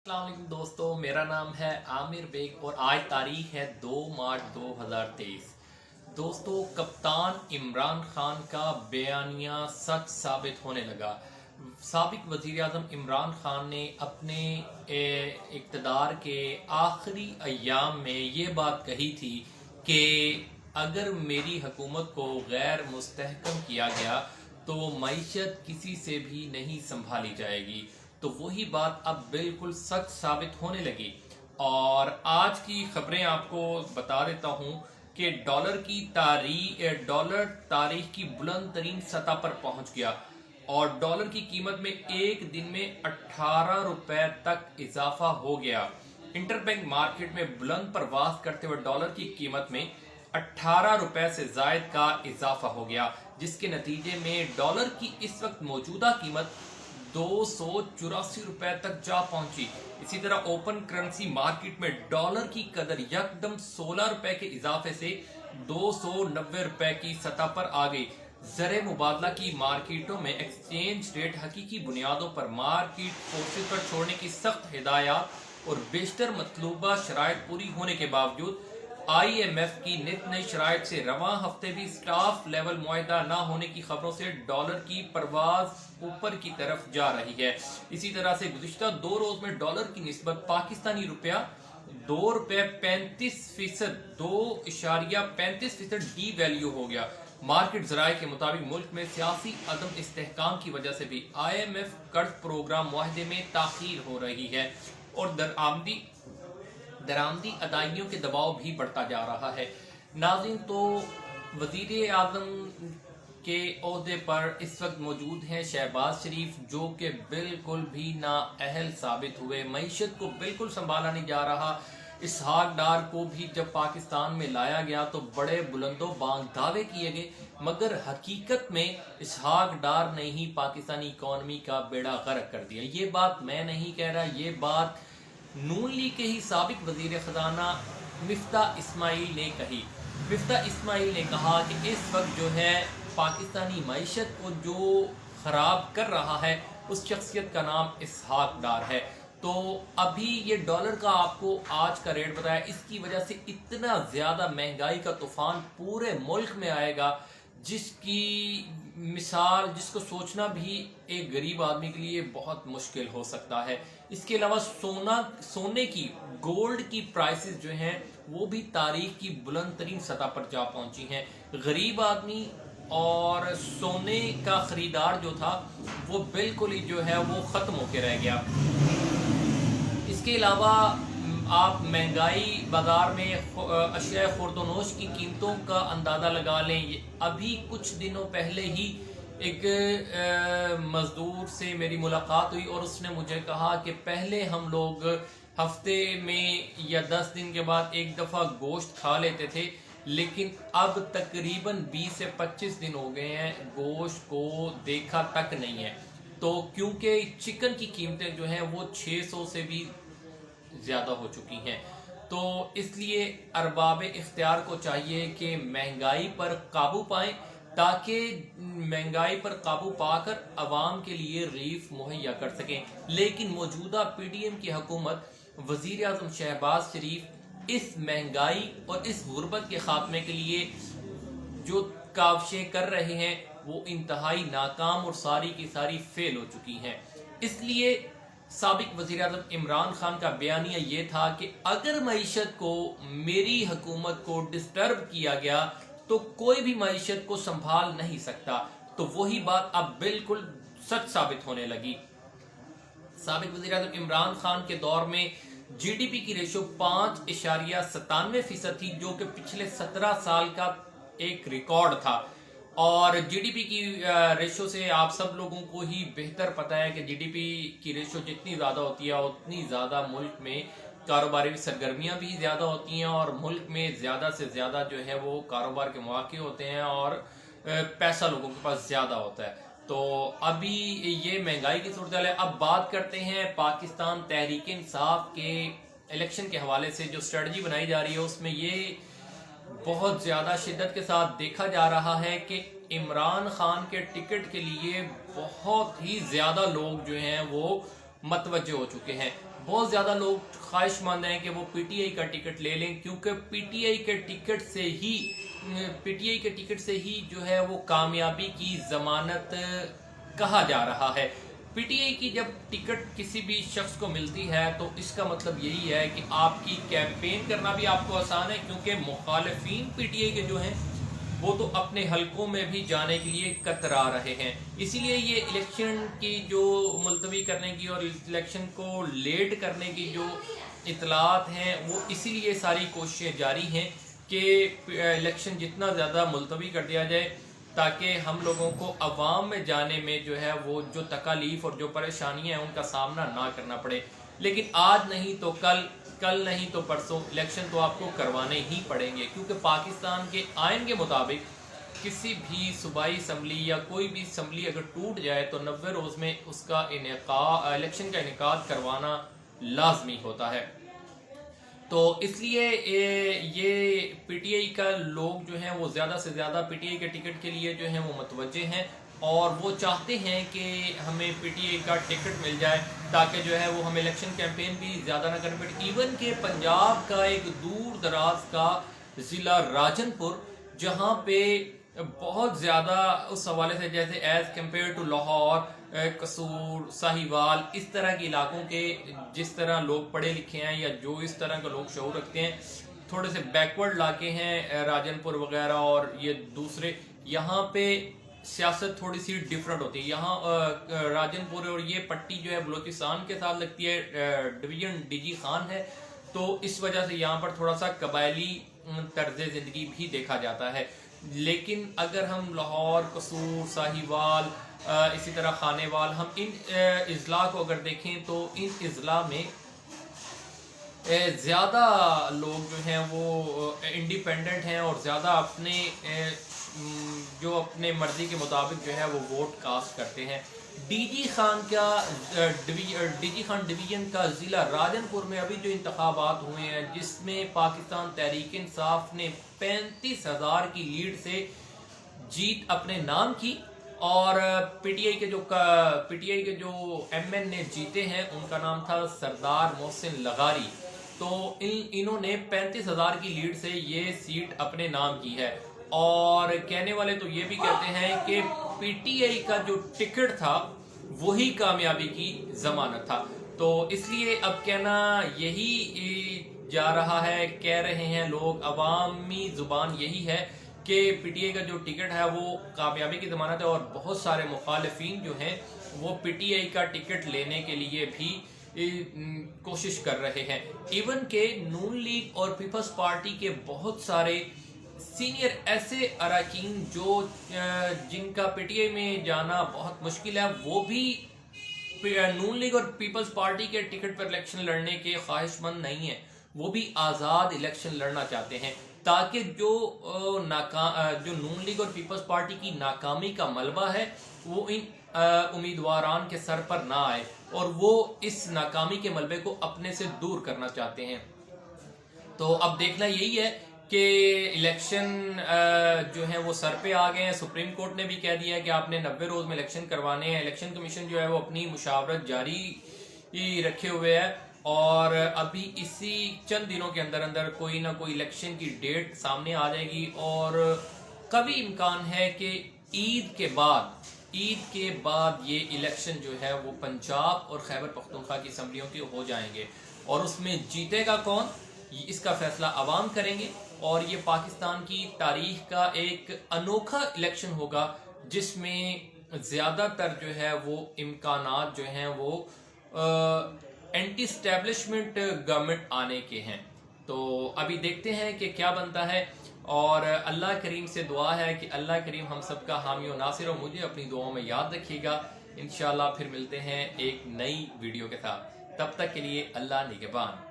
अस्सलाम वालेकुम दोस्तों, मेरा नाम है आमिर बेग और आज तारीख है 2 मार्च 2023। दोस्तों, कप्तान इमरान खान का बयानिया सच साबित होने लगा। साबिक वज़ीर आज़म इमरान खान ने अपने इक़्तिदार के आखिरी अय्याम में ये बात कही थी कि अगर मेरी हुकूमत को गैर मुस्तहकम किया गया तो मईशत किसी से भी नहीं संभाली जाएगी। तो वही बात अब बिल्कुल सच साबित होने लगी। और आज की खबरें आपको बता देता हूं कि डॉलर तारीख की बुलंद तरीन सतह पर पहुंच गया और डॉलर की कीमत में एक दिन में 18 रुपए तक इजाफा हो गया। इंटरबैंक मार्केट में बुलंद परवाज करते हुए डॉलर की कीमत में 18 रुपए से जायद का इजाफा हो गया, जिसके नतीजे में डॉलर की इस वक्त मौजूदा कीमत 284 रुपए तक जा पहुंची। इसी तरह ओपन करेंसी मार्केट में डॉलर की कदर यकदम 16 रुपए के इजाफे से 290 रुपए की सतह पर आ गई। ज़र मुबादला की मार्केटों में एक्सचेंज रेट हकीकी बुनियादों पर मार्केट फोर्सेस पर छोड़ने की सख्त हिदायत और बेशतर मतलूबा शराइत पूरी होने के बावजूद IMF की नित नई शराइत से रवां हफ्ते भी स्टाफ लेवल मुआहिदा न होने की खबरों से डॉलर की परवाज ऊपर की तरफ जा रही है। इसी तरह से गुज़िश्ता 2 रोज में डॉलर की निस्बत पाकिस्तानी रुपया 2 रुपए 35%, 2.35% डी वैल्यू हो गया। मार्केट जराये के मुताबिक मुल्क में सियासी अदम इस्तेहकाम की वजह से भी IMF कर्ज प्रोग्राम मुआहदे में ताखीर हो रही है और दरामदी अदाइयों के दबाव भी बढ़ता जा रहा है। नाज़रीन, तो वज़ीर आज़म के ओहदे पर इस वक्त मौजूद हैं शहबाज शरीफ, जो कि बिल्कुल भी नाअहल साबित हुए। मईशत को बिल्कुल संभाला नहीं जा रहा। इसहाक डार को भी जब पाकिस्तान में लाया गया तो बड़े बुलंदो बांग दावे किए गए, मगर हकीकत में इसहाक डार ने ही पाकिस्तानी इकॉनमी का बेड़ा गर्क कर दिया। ये बात मैं नहीं कह रहा, ये बात नून लीग के ही साबिक वजीर खजाना मिफ्ताह इस्माइल ने कही। मिफ्ताह इस्माइल ने कहा कि इस वक्त जो है पाकिस्तानी मईशत को जो खराब कर रहा है उस शख्सियत का नाम इसहाक डार है। तो अभी ये डॉलर का आपको आज का रेट बताया, इसकी वजह से इतना ज्यादा महंगाई का तूफान पूरे मुल्क में आएगा जिसकी मिसाल, जिसको सोचना भी एक गरीब आदमी के लिए बहुत मुश्किल हो सकता है। इसके अलावा सोने की, गोल्ड की प्राइसेस जो हैं वो भी तारीख की बुलंद तरीन सतह पर जा पहुंची हैं। गरीब आदमी और सोने का खरीदार जो था वो बिल्कुल ही जो है वो खत्म होकर रह गया। इसके अलावा आप महंगाई बाजार में अशिया खुर्दोनोश की कीमतों का अंदाजा लगा लें। अभी कुछ दिनों पहले ही एक मजदूर से मेरी मुलाकात हुई और उसने मुझे कहा कि पहले हम लोग हफ्ते में या 10 दिन के बाद एक दफ़ा गोश्त खा लेते थे, लेकिन अब तकरीबन 20 से 25 दिन हो गए हैं गोश्त को देखा तक नहीं है। तो क्योंकि चिकन की कीमतें जो हैं वो 600 से भी ज्यादा हो चुकी हैं, तो इसलिए अरबाब इख्तियार को चाहिए कि महंगाई पर काबू पाएं, ताकि महंगाई पर काबू पाकर अवाम के लिए रिलीफ मुहैया कर सकें। लेकिन मौजूदा PDM की हुकूमत, वजीर आज़म शहबाज शरीफ इस महंगाई और इस गुर्बत के खात्मे के लिए जो काविशें कर रहे हैं वो इंतहाई नाकाम और सारी की सारी फेल हो चुकी हैं। इसलिए साबिक वज़ीर आज़म इमरान खान का बयानिया ये था कि अगर मईशत को, मेरी हुकूमत को डिस्टर्ब किया गया तो कोई भी मईशत को संभाल नहीं सकता। तो वही बात अब बिल्कुल सच साबित होने लगी। साबिक वज़ीर आज़म इमरान खान के दौर में GDP की रेशो 5.97% थी, जो कि पिछले 17 साल का एक रिकॉर्ड था। और GDP की रेशो से आप सब लोगों को ही बेहतर पता है कि GDP की रेशो जितनी ज़्यादा होती है उतनी ज़्यादा मुल्क में कारोबारी सरगर्मियाँ भी ज़्यादा होती हैं और मुल्क में ज़्यादा से ज़्यादा जो है वो कारोबार के मौके होते हैं और पैसा लोगों के पास ज़्यादा होता है। तो अभी ये महंगाई की सूरत है। अब बात करते हैं पाकिस्तान तहरीक इंसाफ के इलेक्शन के हवाले से जो स्ट्रेटजी बनाई जा रही है, उसमें ये बहुत ज्यादा शिद्दत के साथ देखा जा रहा है कि इमरान खान के टिकट के लिए बहुत ही ज्यादा लोग जो हैं वो मतवज्जे हो चुके हैं। बहुत ज़्यादा लोग ख्वाहिशमंद हैं कि वो पीटीआई का टिकट ले लें, क्योंकि पीटीआई के टिकट से ही जो है वो कामयाबी की ज़मानत कहा जा रहा है। पीटीआई की जब टिकट किसी भी शख्स को मिलती है तो इसका मतलब यही है कि आपकी कैंपेन करना भी आपको आसान है, क्योंकि मुखालिफिन पीटीआई के जो हैं वो तो अपने हलकों में भी जाने के लिए कतरा रहे हैं। इसीलिए ये इलेक्शन की जो मुलतवी करने की और इलेक्शन को लेट करने की जो इतलात हैं वो इसीलिए सारी कोशिशें जारी हैं कि इलेक्शन जितना ज़्यादा मुलतवी कर दिया जाए, ताकि हम लोगों को अवाम में जाने में जो है वो जो तकालीफ और जो परेशानियां हैं उनका सामना ना करना पड़े। लेकिन आज नहीं तो कल नहीं तो परसों इलेक्शन तो आपको करवाने ही पड़ेंगे, क्योंकि पाकिस्तान के आइन के मुताबिक किसी भी सूबाई असम्बली या कोई भी असम्बली अगर टूट जाए तो 90 रोज़ में उसका इलेक्शन का इनेकाद करवाना लाजमी होता है। तो इसलिए ये पीटीआई का लोग जो हैं वो ज़्यादा से ज़्यादा पीटीआई के टिकट के लिए जो हैं वो मुतवज्जे हैं और वो चाहते हैं कि हमें पीटीआई का टिकट मिल जाए, ताकि जो है वो हमें इलेक्शन कैंपेन भी ज़्यादा ना करना पड़े। इवन के पंजाब का एक दूर दराज का ज़िला राजनपुर, जहाँ पे बहुत ज़्यादा उस हवाले से जैसे एज़ कम्पेयर टू लाहौर, कसूर, साहिवाल, इस तरह के इलाकों के जिस तरह लोग पढ़े लिखे हैं या जो इस तरह के लोग शऊर रखते हैं, थोड़े से बैकवर्ड इलाके हैं राजनपुर वगैरह और ये दूसरे, यहाँ पे सियासत थोड़ी सी डिफरेंट होती है। यहाँ राजनपुर और ये पट्टी जो है बलूचिस्तान के साथ लगती है, डिवीजन डीजी खान है, तो इस वजह से यहाँ पर थोड़ा सा कबायली तर्ज ज़िंदगी भी देखा जाता है। लेकिन अगर हम लाहौर, कसूर, साहिवाल, इसी तरह खानेवाल, हम इन अजला को अगर देखें तो इन अजला में ज़्यादा लोग जो हैं वो इंडिपेंडेंट हैं और ज़्यादा अपने मर्ज़ी के मुताबिक जो है वो वोट कास्ट करते हैं। डीजी खान डिवीज़न का ज़िला राजनपुर में अभी जो इंतखाबात हुए हैं, जिसमें पाकिस्तान तहरीक इंसाफ ने 35,000 की लीड से जीत अपने नाम की और पीटीआई के जो एमएन ने जीते हैं उनका नाम था सरदार मोहसिन लगारी। तो इन्होंने 35,000 की लीड से ये सीट अपने नाम की है और कहने वाले तो ये भी कहते हैं कि पीटीआई का जो टिकट था वही कामयाबी की जमानत था। तो इसलिए अब कहना यही जा रहा है, कह रहे हैं लोग, अवामी जुबान यही है कि पीटीआई का जो टिकट है वो कामयाबी की जमानत है और बहुत सारे मुखालिफिन जो हैं वो पीटीआई का टिकट लेने के लिए भी कोशिश कर रहे हैं। इवन के नून लीग और पीपल्स पार्टी के बहुत सारे सीनियर ऐसे अरकान जो जिनका पीटीआई में जाना बहुत मुश्किल है, वो भी नून लीग और पीपल्स पार्टी के टिकट पर इलेक्शन लड़ने के ख्वाहिशमंद नहीं है। वो भी आज़ाद इलेक्शन लड़ना चाहते हैं, ताकि जो नून लीग और पीपल्स पार्टी की नाकामी का मलबा है वो इन उम्मीदवारान के सर पर ना आए और वो इस नाकामी के मलबे को अपने से दूर करना चाहते हैं। तो अब देखना यही है कि इलेक्शन जो है वो सर पे आ गए हैं। सुप्रीम कोर्ट ने भी कह दिया है कि आपने 90 रोज में इलेक्शन करवाने हैं। इलेक्शन कमीशन जो है वो अपनी मुशावरत जारी रखे हुए है और अभी इसी चंद दिनों के अंदर अंदर कोई ना कोई इलेक्शन की डेट सामने आ जाएगी और कभी इम्कान है कि ईद के बाद ये इलेक्शन जो है वो पंजाब और खैबर पख्तूनख्वा की असम्बलियों के हो जाएंगे और उसमें जीतेगा कौन, इसका फैसला अवाम करेंगे और ये पाकिस्तान की तारीख का एक अनोखा इलेक्शन होगा जिसमें ज्यादातर जो है वो इम्कानात जो हैं वो एंटी स्टैब्लिशमेंट गवर्नमेंट आने के हैं। तो अभी देखते हैं कि क्या बनता है और अल्लाह करीम से दुआ है कि अल्लाह करीम हम सबका हामी और नासिर और मुझे अपनी दुआओं में याद रखिएगा। इंशाल्लाह फिर मिलते हैं एक नई वीडियो के साथ, तब तक के लिए अल्लाह निगहबान।